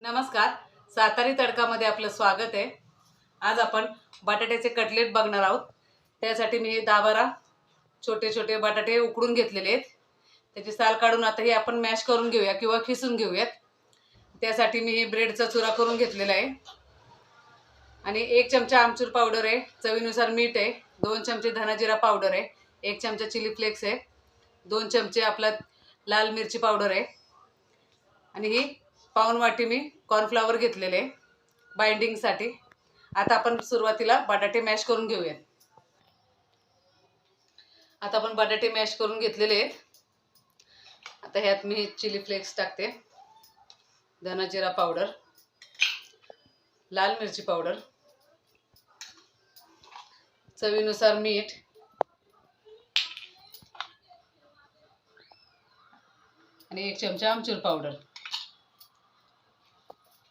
नमस्कार, सातारी तडकामध्ये आपलं स्वागत आहे। आज आपण बटाट्याचे कटलेट बघणार आहोत। त्यासाठी मी 10-12 छोटे छोटे बटाटे उकडून घेतलेले आहेत। त्याची साल काढून आता हे आपण मॅश करून घेऊया किंवा खिसून घेऊयात। त्यासाठी मी ब्रेडचा चुरा करून घेतलेला आहे आणि 1 चमचा आमचूर पावडर आहे, चवीनुसार मीठ आहे, 2 चमचे धना जिरा पावडर आहे, 1 चमचा चिली फ्लेक्स आहे, 2 चमचे आपला लाल मिरची पावडर आहे आणि ही पाऊण वाटी मी कॉर्नफ्लॉवर घेतलेले बाइंडिंगसाठी। आता आपण सुरुवातीला बटाटे मॅश करून घेऊया। आता आपण बटाटे मॅश करून घेतलेले आहेत। आता ह्यात मी चिली फ्लेक्स टाकते, धना जिरा पावडर, लाल मिरची पावडर, चवीनुसार मीठ आणि 1 चमचा आमचूर पावडर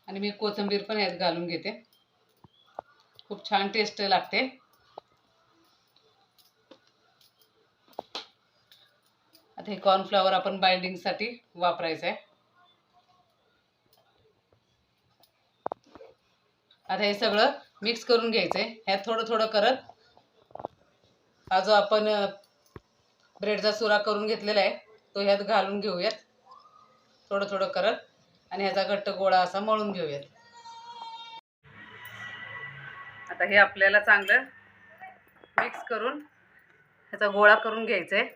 आणि मी कोथिंबीर पण यात घालून घेते। खूप छान टेस्ट लागते। आता हे कॉर्नफ्लॉवर आपण बाइंडिंगसाठी वापरायचं आहे। आता हे सगळं मिक्स करून घ्यायचं आहे। ह्यात थोडं थोडं करत हा जो आपण ब्रेडचा चुरा करून घेतलेला आहे तो ह्यात घालून घेऊयात, थोडं थोडं करत, आणि ह्याचा घट्ट गोळा असा मळून घेऊयात। आता हे आपल्याला चांगलं मिक्स करून ह्याचा गोळा करून घ्यायचा आहे।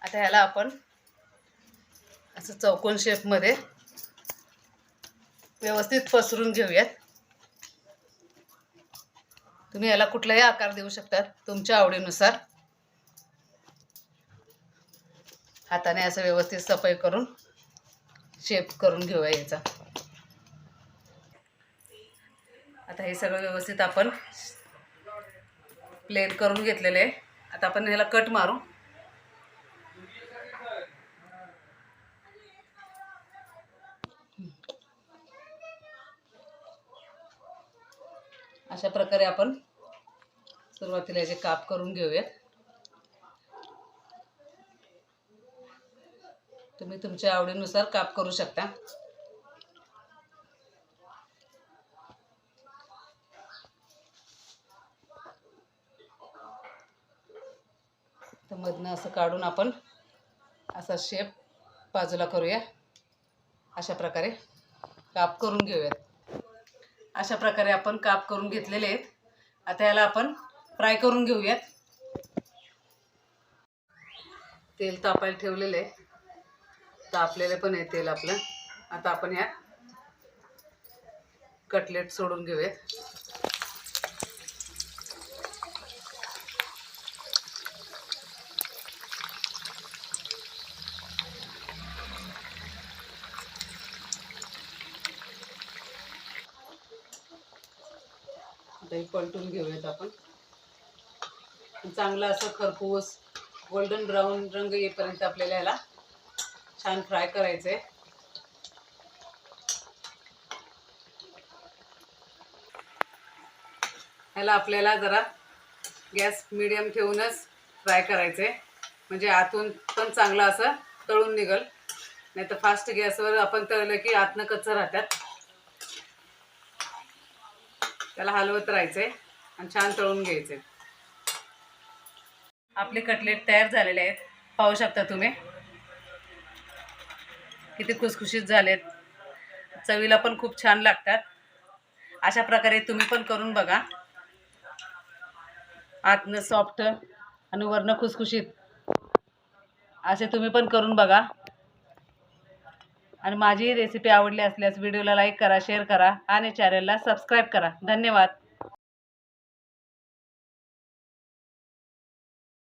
आता ह्याला आपण असं चौकोन शेपमध्ये व्यवस्थित पसरून घेऊयात। तुम्ही याला कुठलाही आकार देऊ शकता तुमच्या आवडीनुसार। हाताने असं व्यवस्थित सफाई करून शेप करून घेऊया याचा। आता हे सगळं व्यवस्थित आपण प्लेन करून घेतलेले आहे। आता आपण ह्याला कट मारू। अशा प्रकारे आपण सुरुवातीला याचे काप करून घेऊयात। तुम्ही तुमच्या आवडीनुसार काप करू शकता। तर मधनं असं काढून आपण असा शेप बाजूला करूया। अशा प्रकारे काप करून घेऊयात। अशा प्रकारे आपण काप करून घेतलेले आहेत। आता याला आपण फ्राय करून घेऊयात। तेल तापायला ठेवलेले आहे, तापलेले पण आहे तेल आपलं। आता आपण ह्यात कटलेट सोडून घेऊयात। आता हे पलटून घेऊयात आपण। चांगला असं खरपूस गोल्डन ब्राऊन रंग येईपर्यंत आपल्याला याला छान फ्राय करायचं आहे। ह्याला आपल्याला जरा गॅस मीडियम ठेवूनच फ्राय करायचं आहे, म्हणजे आतून पण चांगला असं तळून निघल। नाही तर फास्ट गॅसवर आपण तळलं की आतनं कच्चं राहतात। त्याला हलवत राहायचंय आणि छान तळून घ्यायचे। आपले कटलेट तयार झालेले आहेत, पाहू शकता तुम्ही किती खुसखुशीत झालेत। चवीला पण खूप छान लागतात। अशा प्रकारे तुम्ही पण करून बघा। आतनं सॉफ्ट आणि वरनं खुसखुशीत असे तुम्ही पण करून बघा। आणि माझी रेसिपी आवडली असल्यास व्हिडिओला लाईक करा, शेअर करा आणि चॅनलला सबस्क्राईब करा। धन्यवाद।